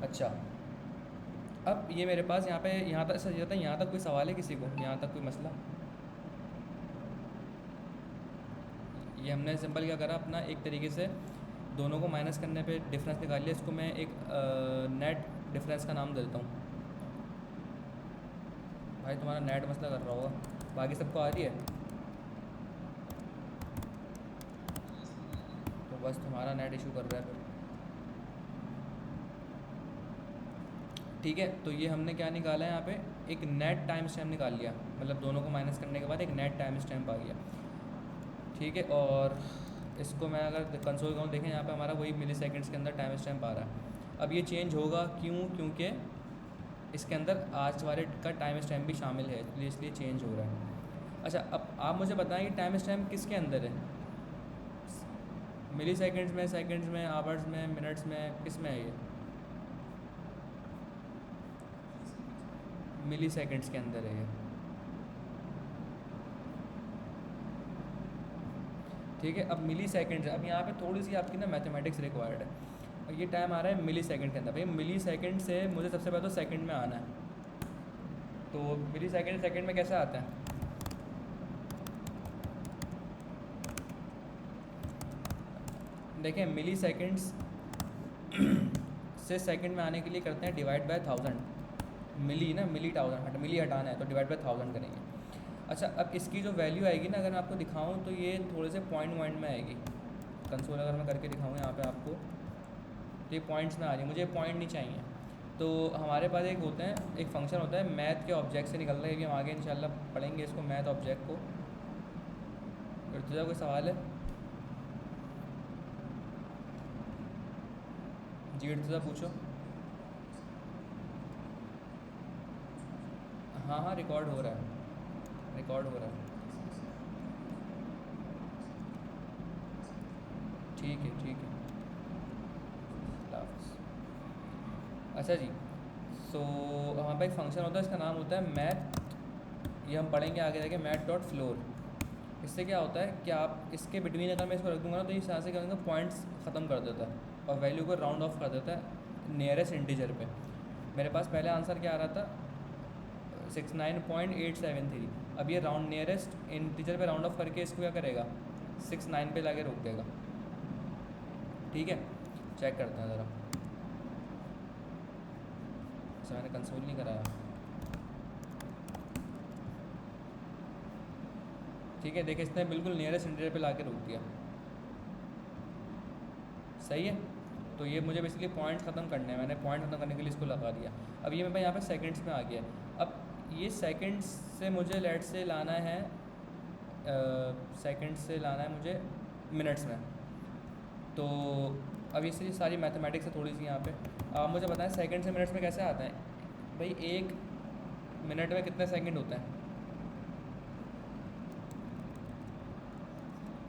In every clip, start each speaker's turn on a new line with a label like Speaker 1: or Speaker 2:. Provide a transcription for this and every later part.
Speaker 1: अच्छा, अब ये मेरे पास यहाँ पे यहाँ तक सही होता है, यहाँ तक कोई सवाल है किसी को, यहाँ तक कोई मसला? ये हमने सिंपल क्या करा, अपना एक तरीके से दोनों को माइनस करने पे डिफरेंस निकाल लिया। इसको मैं एक नेट डिफरेंस का नाम दे देता हूँ। भाई तुम्हारा नेट मसला कर रहा होगा, बाकी सबको आ रही है तो बस तुम्हारा नेट इशू कर रहा है फिर। ठीक है, तो ये हमने क्या निकाला है यहाँ पे, एक नेट टाइम स्टैम्प निकाल लिया, मतलब दोनों को माइनस करने के बाद एक नेट टाइम स्टैम्प आ गया। ठीक है, और इसको मैं अगर कंसोल करूँ, देखें यहाँ पे हमारा वही मिली सेकेंड्स के अंदर टाइम स्टैम्प आ रहा है। अब ये चेंज होगा क्यों? क्योंकि इसके अंदर आज वाले का टाइम स्टैम्प भी शामिल है, इसलिए चेंज हो रहा है। अच्छा, अब आप मुझे बताएं कि टाइम स्टैम्प किसके अंदर है, मिली सेकेंड्स में, आवर्स में, मिनट्स में, किस में है ये? मिली सेकेंड्स के अंदर है ये। ठीक है, अब मिली सेकेंड्स, अब यहाँ पे थोड़ी सी आपकी ना मैथमेटिक्स रिक्वायर्ड है। ये टाइम आ रहा है मिली सेकेंड के अंदर। भाई मिली सेकेंड से मुझे सबसे पहले तो सेकंड में आना है, तो मिली सेकेंड में कैसे आता है? देखें, मिली सेकेंड्स से सेकंड में आने के लिए करते हैं डिवाइड बाय 1000। मिली ना, मिली हटाना है तो डिवाइड बाय 1000 करेंगे। अच्छा, अब इसकी जो वैल्यू आएगी ना, अगर मैं आपको दिखाऊं तो ये थोड़े से पॉइंट में आएगी। कंसोल अगर मैं करके दिखाऊं यहाँ पे आपको, तो ये पॉइंट्स में आ रही है, मुझे पॉइंट नहीं चाहिए। तो हमारे पास एक होते हैं, एक फंक्शन होता है मैथ के ऑब्जेक्ट से निकलता है, कि हम आगे इंशाल्लाह पढ़ेंगे इसको, मैथ ऑब्जेक्ट को। इर्तजा कोई सवाल है? जी इर्तजा पूछो। हाँ हाँ, रिकॉर्ड हो रहा है, रिकॉर्ड हो रहा है। ठीक है, ठीक है, अल्लाह हाफ़िज़। अच्छा जी, सो वहाँ पे एक फ़ंक्शन होता है, इसका नाम होता है मैथ। ये हम पढ़ेंगे आगे जाके, मैथ डॉट फ्लोर। इससे क्या होता है कि आप इसके बिटवीन अगर मैं इसको रख दूँगा ना, तो ये यहाँ से क्या होगा, पॉइंट्स ख़त्म कर देता है और वैल्यू को राउंड ऑफ कर देता है नियरेस्ट इंटीजर पे। मेरे पास पहले आंसर क्या आ रहा था, 69.873। अब ये राउंड नियरेस्ट इंटीजर पे राउंड ऑफ करके इसको क्या करेगा, 69 पे लाके रोक देगा। ठीक है, चेक करते हैं ज़रा। अच्छा, मैंने कंसोल नहीं कराया। ठीक है, देखिए इसने बिल्कुल नियरेस्ट इंटीजर पे लाके रोक दिया। सही है, तो ये मुझे बेसिकली पॉइंट्स ख़त्म करने हैं, मैंने पॉइंट ख़त्म करने के लिए इसको लगा दिया। अब ये मेरे पास यहाँ पे सेकंड्स में आ गया। अब ये सेकंड्स से मुझे लेट से लाना है, सेकंड्स से लाना है मुझे मिनट्स में। तो अब इसलिए सारी मैथमेटिक्स है थोड़ी सी यहाँ पे। आप मुझे बताएं सेकंड से मिनट्स में कैसे आता है? भाई एक मिनट में कितने सेकंड होते हैं?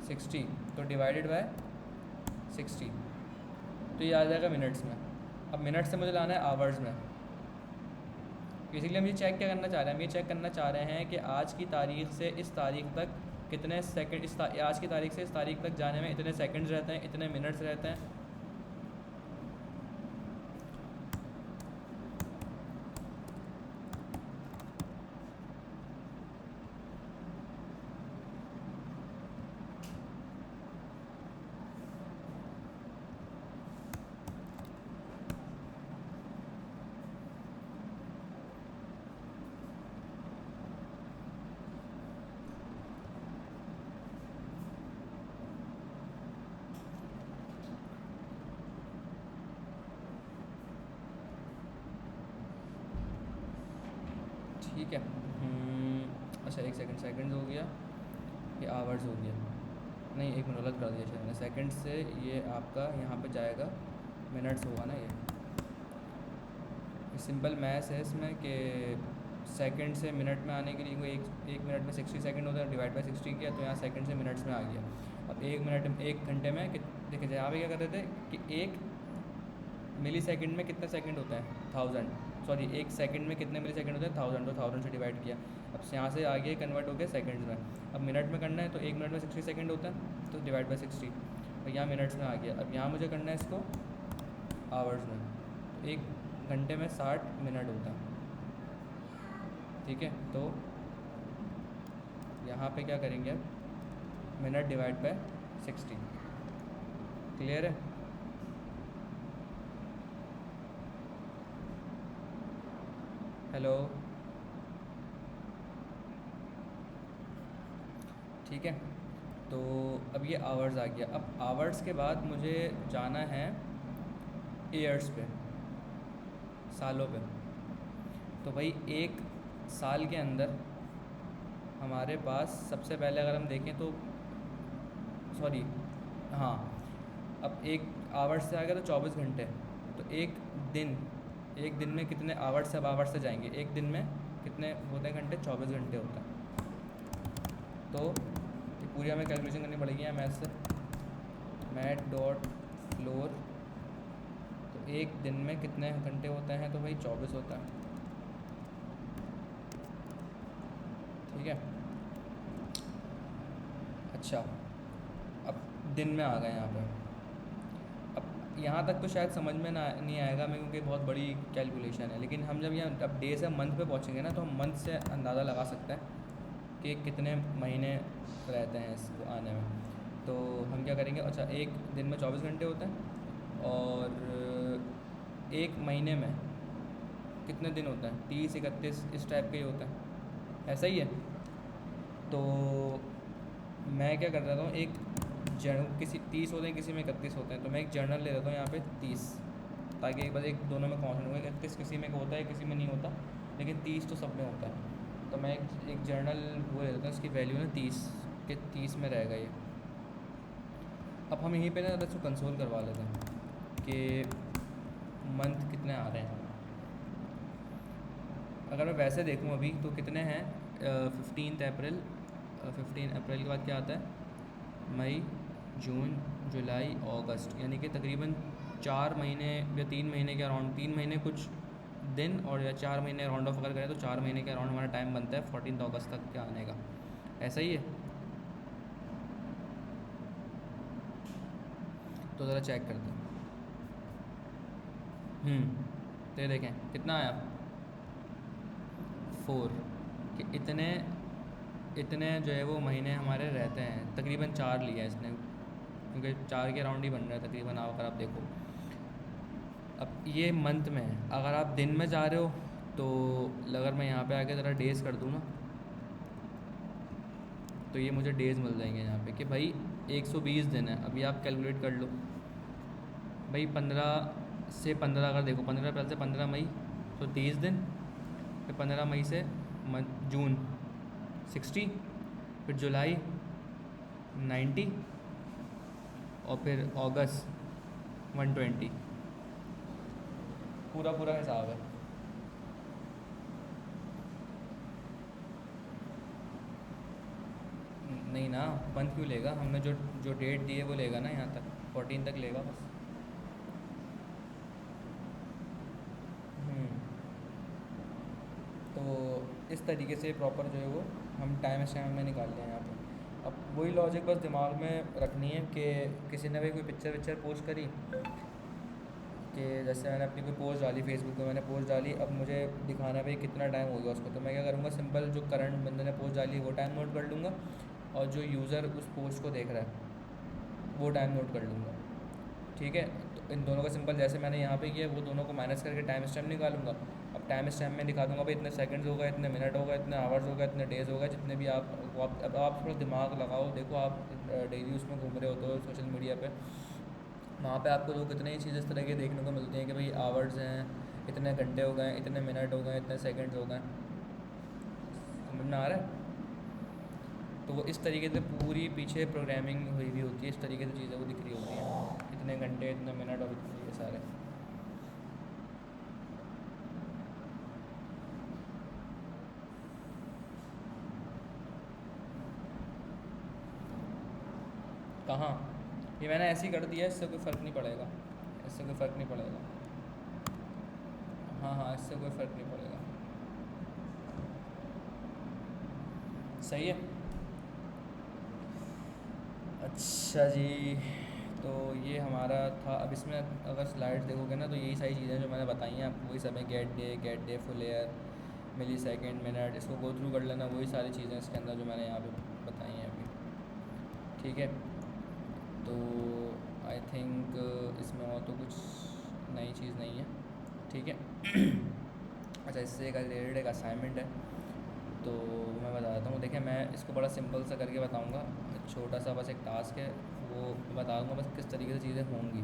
Speaker 1: 60, तो डिवाइडेड बाय 60, तो ये आ जाएगा मिनट्स में। अब मिनट से मुझे लाना है आवर्स में। बेसिकली हम ये चेक क्या करना चाह रहे हैं, हम ये चेक करना चाह रहे हैं कि आज की तारीख से इस तारीख तक कितने सेकंड, आज की तारीख से इस तारीख तक जाने में इतने सेकंड्स रहते हैं, इतने मिनट्स रहते हैं। ठीक है, अच्छा एक सेकंड हो गया, ये आवर्स हो गया, नहीं एक मिनट गलत कर दिया शायद मैंने। सेकंड से ये आपका यहाँ पे जाएगा मिनट्स होगा ना, ये सिंपल मैथ्स है इसमें कि सेकंड से मिनट में आने के लिए कोई एक मिनट में 60 सेकंड होता है, डिवाइड बाय 60 किया तो यहाँ सेकंड से मिनट्स में आ गया। अब एक मिनट, एक घंटे में देखिए यहाँ पे क्या करते थे कि एक मिली सेकंड में कितने सेकंड होते हैं, 1000, सॉरी एक सेकंड में कितने मिली सेकंड होते हैं, 1000, तो 1000 से डिवाइड किया। अब यहाँ से आगे कन्वर्ट हो गया सेकंड्स में। अब मिनट में करना है तो एक मिनट में 60 सेकंड होता है, तो डिवाइड बाय 60, और यहाँ मिनट्स में आ गया। अब यहाँ मुझे करना है इसको आवर्स में, तो एक घंटे में 60 मिनट होता है, ठीक है। तो यहाँ पे क्या करेंगे अब, मिनट डिवाइड बाय 60। क्लियर है? हेलो, ठीक है। तो अब ये आवर्स आ गया। अब आवर्स के बाद मुझे जाना है ईयर्स पे, सालों पे। तो भाई एक साल के अंदर हमारे पास सबसे पहले अगर हम देखें तो, सॉरी, हाँ, अब एक आवर्स से आ गया तो 24 घंटे। तो एक दिन में कितने आवर्स, अब आवर्स से जाएंगे, एक दिन में कितने होते हैं घंटे, 24 घंटे होता है। तो ये पूरी हमें कैलकुलेशन करनी पड़ेगी यहाँ मैथ से, मैथ डॉट फ्लोर। तो एक दिन में कितने घंटे होते हैं, तो भाई 24 होता है, ठीक है। अच्छा, अब दिन में आ गए यहाँ पे। अब यहाँ तक तो शायद समझ में ना नहीं आएगा मैं, क्योंकि बहुत बड़ी कैलकुलेशन है। लेकिन हम जब यहाँ अब डे से मंथ पे पहुँचेंगे ना, तो हम मंथ से अंदाज़ा लगा सकते हैं कि कितने महीने रहते हैं इसको आने में। तो हम क्या करेंगे, अच्छा, एक दिन में 24 घंटे होते हैं और एक महीने में कितने दिन होते हैं, 30, 31 इस टाइप के ही होते हैं, ऐसा ही है। तो मैं क्या कर रहा हूँ, एक किसी 30 होते हैं, किसी में 31 होते हैं, तो मैं एक जर्नल ले लेता हूँ यहाँ पे 30, ताकि एक बार एक दोनों में कॉन्सेंट होगा। 31 किसी में होता है, किसी में नहीं होता, लेकिन 30 तो सब में होता है। तो मैं एक जर्नल वो ले लेता हूँ, इसकी वैल्यू ना 30 के 30 में रहेगा ये। अब हम यहीं पे ना इसको कंसोल करवा लेते हैं कि मंथ कितने आ रहे हैं। अगर मैं वैसे देखूँ अभी तो कितने हैं, 15 अप्रैल, 15 अप्रैल के बाद क्या आता है, मई, जून, जुलाई, अगस्त, यानी कि तकरीबन 4 महीने या 3 महीने के अराउंड, 3 महीने कुछ दिन और या 4 महीने राउंड ऑफ अगर करें तो 4 महीने के अराउंड हमारा टाइम बनता है 14 अगस्त तक के आने का, ऐसा ही है। तो ज़रा चेक करते हैं। तो ये देखें कितना आया, 4, कि इतने इतने जो है वो महीने हमारे रहते हैं। तकरीबन 4 लिया है इसने, क्योंकि 4 के राउंड ही बन रहा है तकरीबन, अगर आप देखो। अब ये मंथ में है, अगर आप दिन में जा रहे हो तो अगर मैं यहाँ पे आके ज़रा डेज़ कर दूँ ना, तो ये मुझे डेज़ मिल जाएंगे यहाँ पे कि भाई 120 दिन है। अभी आप कैलकुलेट कर लो भाई, 15 से 15 अगर देखो, 15 अप्रैल से 15 मई तो 30 दिन, फिर 15 मई से जून 60, फिर जुलाई 90 और फिर अगस्त 120। पूरा पूरा हिसाब है। नहीं ना, मंथ क्यों लेगा, हमने जो जो डेट दी है वो लेगा ना, यहाँ तक 14 तक लेगा बस। तो इस तरीके से प्रॉपर जो है वो हम टाइम स्टैम्प में निकाल लें यहाँ पे। अब वही लॉजिक बस दिमाग में रखनी है कि किसी ने भाई कोई पिक्चर विक्चर पोस्ट करी, कि जैसे मैंने अपनी कोई पोस्ट डाली फेसबुक पे, मैंने पोस्ट डाली, अब मुझे दिखाना है भाई कितना टाइम हो गया उसको। तो मैं क्या करूँगा, सिंपल जो करंट बंदे ने पोस्ट डाली वो टाइम नोट कर लूँगा, और जो यूज़र उस पोस्ट को देख रहा है वो टाइम नोट कर लूँगा, ठीक है। तो इन दोनों का सिंपल जैसे मैंने यहाँ पे किया, वो दोनों को माइनस करके टाइम स्टैम्प निकालूंगा। अब टाइम स्टैम्प में दिखा दूँगा भाई इतने सेकंड्स होगा, इतने मिनट होगा, इतने आवर्स होगा, इतने डेज़ होगा, जितने भी आप। अब आप थोड़ा दिमाग लगाओ, देखो आप डेली उसमें घूम रहे हो तो सोशल मीडिया पे, वहाँ पे आपको लोग कितने ही चीज़ें इस तरह के देखने को मिलती हैं कि भाई आवर्स हैं, इतने घंटे हो गए, इतने मिनट हो गए, इतने सेकंड्स हो गए। समझ में आ रहा है? तो वो इस तरीके से पूरी पीछे प्रोग्रामिंग हुई हुई होती है, इस तरीके से चीज़ें वो दिख रही होती हैं, इतने घंटे, इतने मिनट और इतने ये सारे। कहाँ, ये मैंने ऐसे ही कर दिया, इससे कोई फ़र्क नहीं पड़ेगा, इससे कोई फ़र्क नहीं पड़ेगा। हाँ हाँ, इससे कोई फ़र्क नहीं पड़ेगा। सही है। अच्छा जी, तो ये हमारा था। अब इसमें अगर स्लाइड्स देखोगे ना तो यही सारी चीज़ें जो मैंने बताई हैं आपको, वही सब है। गेट डे, फुल एयर, मिली सेकेंड, मिनट, इसको गो थ्रू कर लेना। वही सारी चीज़ें इसके अंदर जो मैंने यहाँ पे बताई हैं अभी, ठीक है। तो आई थिंक इसमें और तो कुछ नई चीज़ नहीं है, ठीक है। अच्छा, इससे एक रिलेटेड एक असाइनमेंट है, तो मैं बता देता हूँ। देखिए, मैं इसको बड़ा सिंपल सा करके बताऊँगा, छोटा सा बस एक टास्क है, वो बता दूँगा बस किस तरीके से चीज़ें होंगी,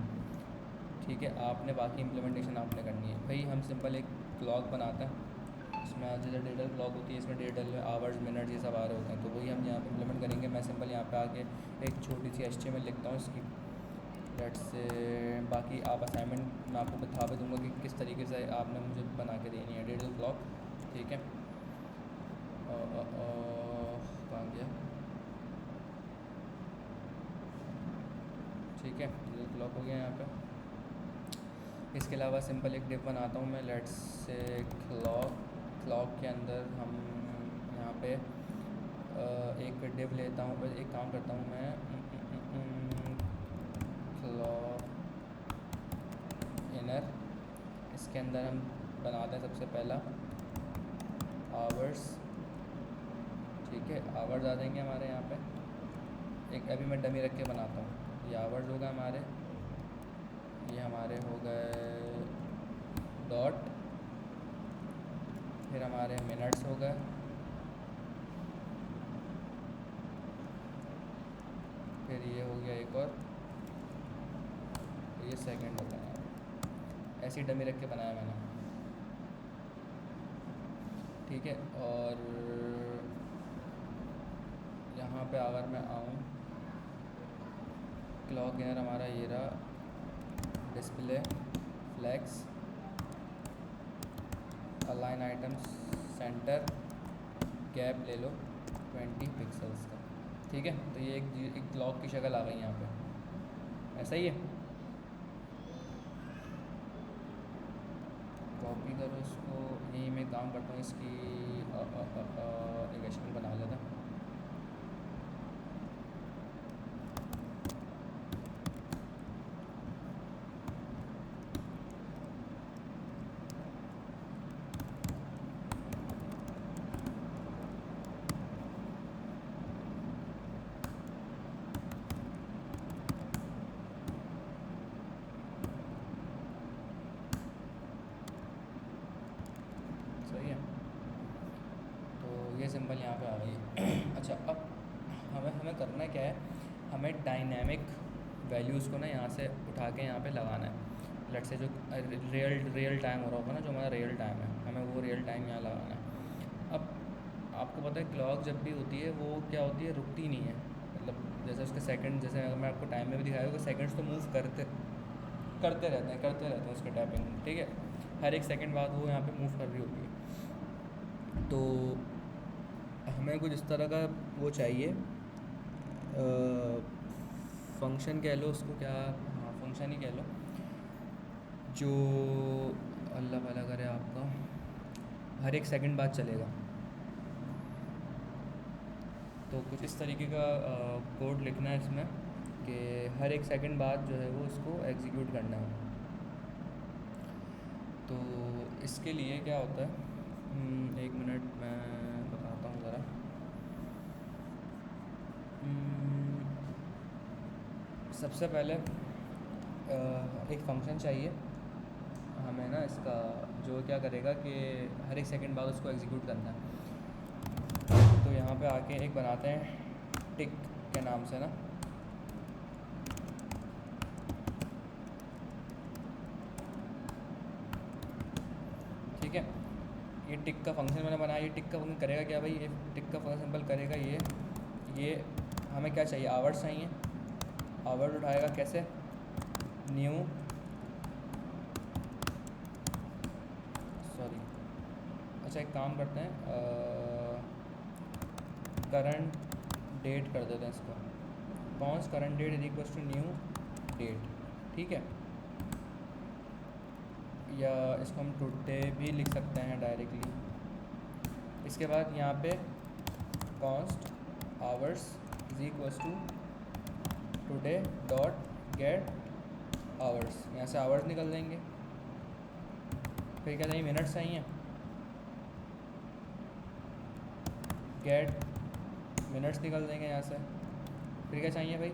Speaker 1: ठीक है। आपने बाकी इम्प्लीमेंटेशन आपने करनी है। भाई हम सिंपल एक क्लॉक बनाते हैं, इसमें जैसे डिजिटल क्लॉक होती है, इसमें डिजिटल में आवर्स, मिनट, ये सब आ रहे होते हैं, तो वही हम यहाँ पे इम्प्लीमेंट करेंगे। मैं सिंपल यहाँ पे आके एक छोटी सी HTML लिखता हूँ इसकी, लेट्स से। बाकी आप असाइनमेंट मैं आपको बता भी दूँगा कि किस तरीके से आपने मुझे बना के देनी है डिजिटल क्लॉक, ठीक है। कहाँ गया, ठीक है, डिजिटल क्लॉक हो गया यहाँ पे। इसके अलावा सिंपल एक डिव बनाता हूँ मैं, लेट्स से क्लॉक के अंदर हम यहाँ पे एक डिव लेता हूँ। एक काम करता हूँ मैं, क्लॉक इनर, इसके अंदर हम बनाते हैं सबसे पहला आवर्स, ठीक है। आवर्स आ जाएंगे हमारे यहाँ पे। एक अभी मैं डमी रख के बनाता हूँ। ये आवर्स होगा हमारे, ये हमारे हो गए डॉट, फिर हमारे मिनट्स हो गए, फिर ये हो गया एक और, ये सेकंड हो गया। ऐसी डमी रख के बनाया मैंने, ठीक है। और यहाँ पे अगर मैं आऊँ, क्लॉक इनर हमारा ये रहा, display flex, align items center, gap ले लो 20 पिक्सल्स का, ठीक है। तो ये एक क्लॉक की शक्ल आ गई यहाँ पे, ऐसा ही है। कॉपी करो इसको, यही मैं काम करता हूँ इसकी एक HTML बना लेता। सही है, तो ये सिंबल यहाँ पे आ गई। अच्छा, अब हमें करना क्या है, हमें डायनेमिक वैल्यूज़ को ना यहाँ से उठा के यहाँ पे लगाना है। लेट से जो रियल टाइम हो रहा होगा ना, जो हमारा रियल टाइम है, हमें वो रियल टाइम यहाँ लगाना है। अब आपको पता है क्लॉक जब भी होती है वो क्या होती है, रुकती नहीं है। मतलब जैसे उसके सेकंड, जैसे अगर मैं आपको टाइम में भी दिखाया होगा, सेकंड्स तो मूव करते रहते हैं उसके टैपिंग, ठीक है। हर एक सेकंड बाद वो यहाँ पे मूव कर रही होती है। तो हमें कुछ इस तरह का वो चाहिए, फंक्शन कह लो उसको, क्या, हाँ फंक्शन ही कह लो, जो अल्लाह भला करे आपका हर एक सेकंड बाद चलेगा। तो कुछ इस तरीके का कोड लिखना है इसमें कि हर एक सेकंड बाद जो है वो इसको एग्जीक्यूट करना है। तो इसके लिए क्या होता है, एक मिनट मैं बताता हूँ ज़रा। सबसे पहले एक फ़ंक्शन चाहिए हमें ना, इसका जो क्या करेगा कि हर एक सेकंड बाद उसको एग्जीक्यूट करना है। तो यहाँ पे आके एक बनाते हैं टिक के नाम से ना, ठीक है। ये टिक का फंक्शन मैंने बनाया। ये टिक का फंक्शन करेगा क्या भाई, ये टिक का फंक्शन सिंपल करेगा ये हमें क्या चाहिए, आवर्स चाहिए। आवर्स उठाएगा कैसे, न्यू, सॉरी, अच्छा एक काम करते हैं, करंट डेट कर देते हैं इसको, const current date is equals to new date, ठीक है। या इसको हम टुडे भी लिख सकते हैं डायरेक्टली। इसके बाद यहाँ पे const hours is equals to today dot get hours, यहाँ से आवर्स निकल देंगे। फिर क्या चाहिए, मिनट्स चाहिए, गेट मिनट्स निकल देंगे यहाँ से। फिर क्या चाहिए भाई,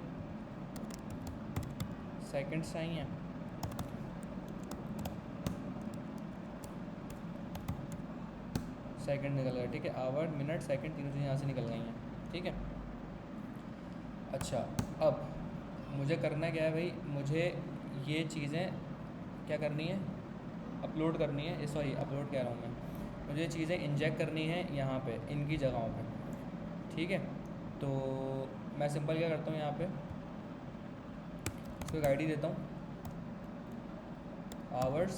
Speaker 1: सेकंड्स चाहिए, सेकंड निकल गया, ठीक है। आवर मिनट सेकंड तीनों चीज़ें यहाँ से निकल गई हैं, ठीक है। अच्छा, अब मुझे करना क्या है भाई, मुझे ये चीज़ें क्या करनी है, अपलोड करनी है, सॉरी अपलोड कह रहा हूँ मैं, मुझे चीज़ें इंजेक्ट करनी है यहाँ पे इनकी जगहों पे, ठीक है। तो मैं सिंपल क्या करता हूँ, यहाँ पे इसको एक आईडी देता हूँ, आवर्स,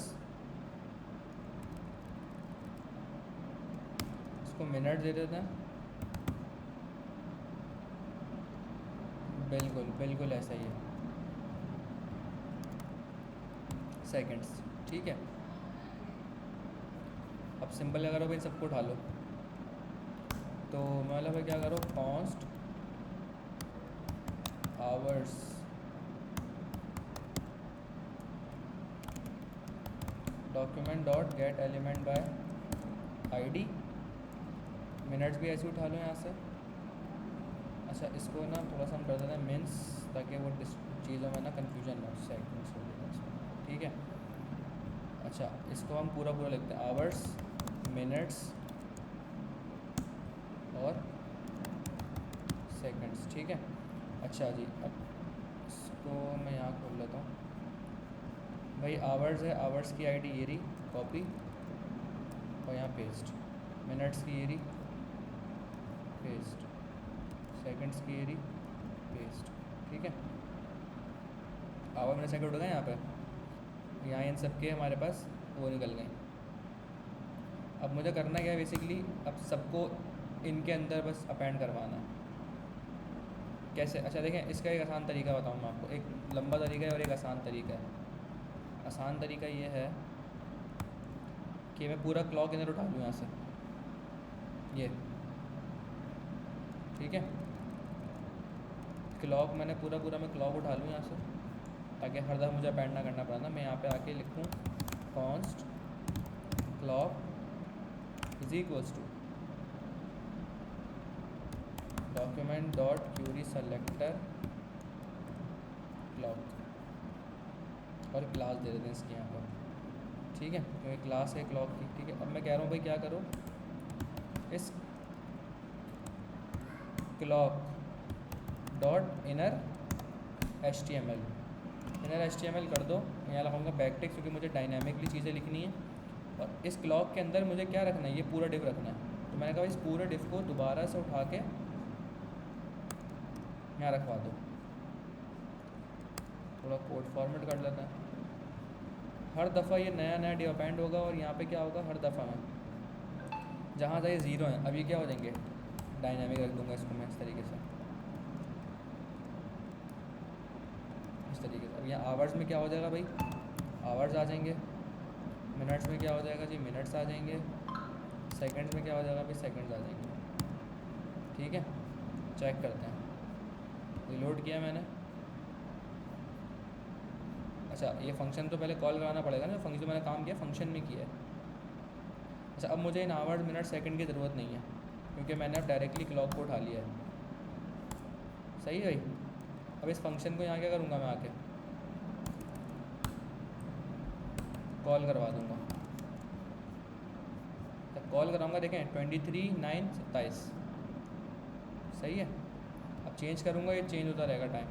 Speaker 1: इसको मिनट दे देते हैं, बिल्कुल बिल्कुल ऐसा ही है, सेकंड्स, ठीक है। अब सिंपल क्या करो भाई, सबको उठा लो। तो मतलब भाई क्या करो, const hours document dot gate element by ID, minutes भी ऐसे उठा लो यहाँ से। अच्छा, इसको ना थोड़ा सा हम कर देते हैं मीन्स, ताकि वो चीज़ों में ना कन्फ्यूजन हो, सेकंड्स हो जाएगा, ठीक है। अच्छा, इसको हम पूरा पूरा लिखते हैं, आवर्स मिनट्स और सेकंड्स, ठीक है। अच्छा जी, अब इसको मैं यहाँ खोल लेता हूँ भाई, आवर्स है, आवर्स की आईडी ये रही, कॉपी और यहाँ पेस्ट, मिनट्स की ये रही, पेस्ट, सेकंड्स की ये रही, पेस्ट, ठीक है। आवर मिनट सेकंड उठ गए यहाँ पे, यहाँ इन सब के हमारे पास वो निकल गए। अब मुझे करना क्या है बेसिकली, अब सबको इनके अंदर बस अपेंड करवाना है। कैसे, अच्छा देखें, इसका एक आसान तरीका बताऊँ मैं आपको, एक लंबा तरीका है और एक आसान तरीका है। आसान तरीका ये है कि मैं पूरा क्लॉक इधर उठा लूँ यहाँ से, ये ठीक है, क्लॉक मैंने पूरा पूरा मैं क्लॉक उठा लूँ यहाँ से, ताकि हर दफ़ा मुझे अपेंड ना करना पड़ा ना। मैं यहाँ पे आके लिखूँ const clock is equals to document dot query selector clock, और क्लास दे देते हैं इसकी यहाँ पर, ठीक है, क्योंकि क्लास है क्लॉक की, ठीक है। अब मैं कह रहा हूँ भाई क्या करो, इस clock dot inner HTML, inner HTML कर दो, यहाँ लगाऊंगा बैकटिक क्योंकि मुझे डायनामिकली चीज़ें लिखनी है, और इस क्लॉक के अंदर मुझे क्या रखना है, ये पूरा डिफ रखना है। तो मैंने कहा इस पूरे डिफ को दोबारा से उठा के यहाँ रखवा दो, थोड़ा कोड फॉर्मेट कर लेते हैं। हर दफ़ा ये नया नया डिव अपेंड होगा, और यहाँ पे क्या होगा, हर दफ़ा में जहाँ से ये ज़ीरो है, अब ये क्या हो जाएंगे, डायनामिक रख दूँगा इसको मैं इस तरीके से, इस तरीके से। अब यहाँ आवर्स में क्या हो जाएगा भाई, आवर्स आ जाएंगे, मिनट्स में क्या हो जाएगा जी, मिनट्स आ जाएंगे, सेकंड्स में क्या हो जाएगा भाई, सेकंड्स आ जाएंगे, ठीक है। चेक करते हैं, रिलोड किया मैंने। अच्छा, ये फंक्शन तो पहले कॉल कराना पड़ेगा ना, फंक्शन जो मैंने काम किया फंक्शन में किया है। अच्छा, अब मुझे इन आवर्स मिनट सेकंड की ज़रूरत नहीं है, क्योंकि मैंने अब डायरेक्टली क्लॉक को उठा लिया है, सही है भाई। अब इस फंक्शन को यहाँ क्या करूँगा, मैं आके कॉल करवा दूँगा। जब कॉल कराऊँगा देखें 23/9/27, सही है। अब चेंज करूँगा, ये चेंज होता रहेगा टाइम,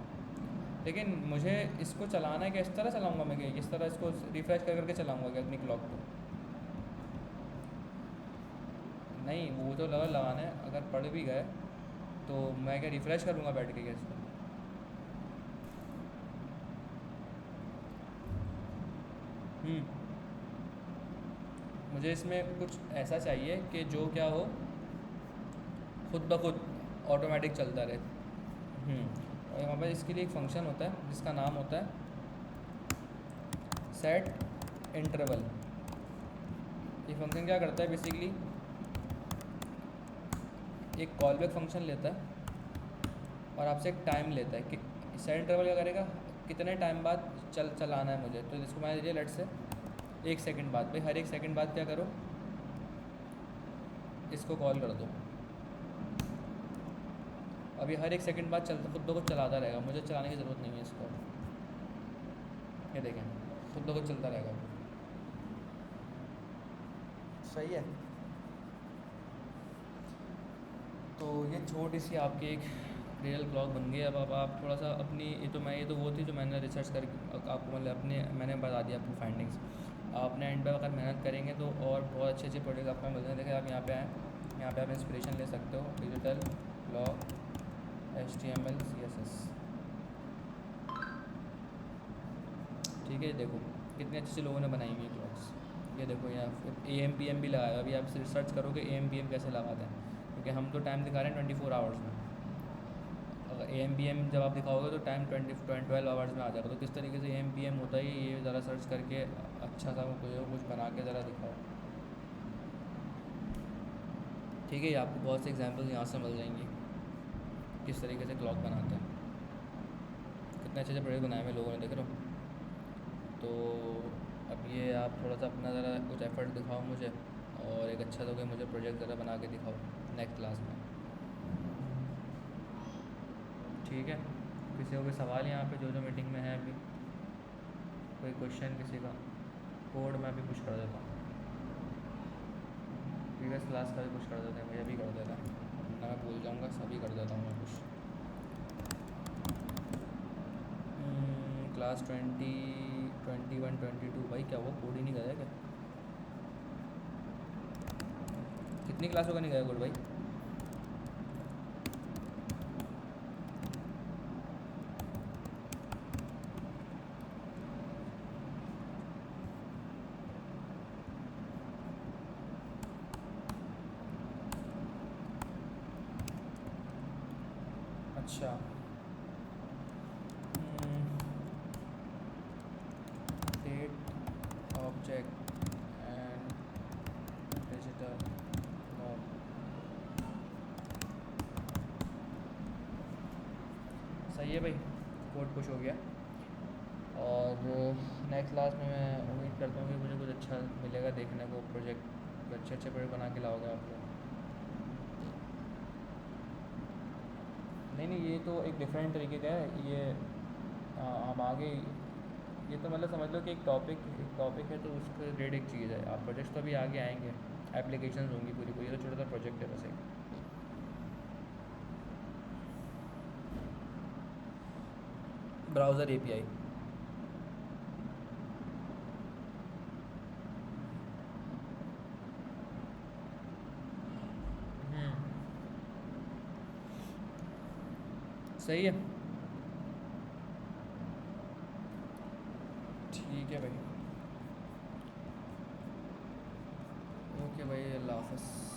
Speaker 1: लेकिन मुझे इसको चलाना है कि इस तरह चलाऊँगा मैं, कि इस तरह इसको रिफ़्रेश कर करके चलाऊँगा कि अपनी क्लॉक को, नहीं वो तो लगाना है, अगर पढ़ भी गए तो मैं क्या रिफ़्रेश करूँगा बैठ के क्या इसको। मुझे इसमें कुछ ऐसा चाहिए कि जो क्या हो, खुद ब खुद ऑटोमेटिक चलता रहे। और यहाँ पर इसके लिए एक फंक्शन होता है जिसका नाम होता है सेट इंटरवल। ये फंक्शन क्या करता है, बेसिकली एक कॉल बैक फंक्शन लेता है और आपसे एक टाइम लेता है कि सेट इंटरवल क्या करेगा, कितने टाइम बाद चलाना है मुझे, तो इसको मान लीजिए लेट से 1 सेकंड बाद। भाई हर 1 सेकंड बाद क्या करो, इसको कॉल कर दो। अभी हर 1 सेकंड बाद चलता खुद ब खुद चलाता रहेगा, मुझे चलाने की ज़रूरत नहीं है इसको। ये देखें खुद ब खुद चलता रहेगा। सही है। तो ये छोटी सी आपकी एक रियल ब्लॉग बन गई। अब आप थोड़ा सा अपनी ये तो वो थी जो मैंने रिसर्च करके आपको मतलब मैंने बता दिया अपनी फाइंडिंग्स। आप अपने एंड पे अगर मेहनत करेंगे तो और बहुत अच्छे अच्छे प्रोजेक्ट आपको मिलते हैं। देखिए आप यहाँ पे आएँ, यहाँ पे आप इंस्पिरेशन ले सकते हो, डिजिटल ब्लॉग HTML CSS। ठीक है, देखो कितने अच्छे लोगों ने बनाई हुई ब्लॉग्स। ये देखो यहाँ फिर AMPM भी लगाया। अभी आप रिसर्च करोगे AMPM कैसे लगाते हैं, क्योंकि हम तो टाइम दिखा रहे हैं 24 आवर्स में। अगर AMPM जब आप दिखाओगे तो टाइम 12 आवर्स में आ जाएगा। तो किस तरीके से AMPM होता है ये ज़रा सर्च करके अच्छा सा कुछ बना के ज़रा दिखाओ। ठीक है, आपको बहुत से एग्जांपल्स यहाँ से मिल जाएंगी किस तरीके से ब्लॉग बनाते हैं। कितने अच्छे अच्छे प्रोजेक्ट बनाए हुए लोगों ने, देख रहे हो। तो अब ये आप थोड़ा सा अपना ज़रा कुछ एफर्ट दिखाओ मुझे, और एक अच्छा सा कोई मुझे प्रोजेक्ट ज़रा बना के दिखाओ नेक्स्ट क्लास में। ठीक है, किसी को कोई सवाल यहाँ पे जो मीटिंग में है अभी, कोई क्वेश्चन किसी का? कोड मैं अभी कुछ कर देता हूँ, प्रीवियस क्लास का भी कुछ कर देते हैं, भैया भी कर देता है ना, मैं भूल जाऊँगा, सभी कर देता हूँ मैं कुछ। क्लास 20, 21, 22। भाई क्या वो कोड ही नहीं गया क्या? कितनी क्लासों का नहीं गया कोड भाई? अच्छा, date object and digital log. सही है भाई, कोड पुश हो गया। और नेक्स्ट क्लास में मैं उम्मीद करता हूँ कि मुझे कुछ अच्छा मिलेगा देखने को, प्रोजेक्ट अच्छे अच्छे प्रोजेक्ट बना के लाओगे आप लोग। नहीं, ये तो एक डिफरेंट तरीके का है ये। हम आगे ये तो मतलब समझ लो कि एक टॉपिक है, तो उसका रिलेटेड एक चीज़ है। आप प्रोजेक्ट्स तो अभी आगे आएंगे, एप्लीकेशंस होंगी पूरी पूरी। ये तो छोटा सा प्रोजेक्ट है बस एक। Browser API। सही है, ठीक है भाई। ओके भाई, अल्लाह हाफ़िज़।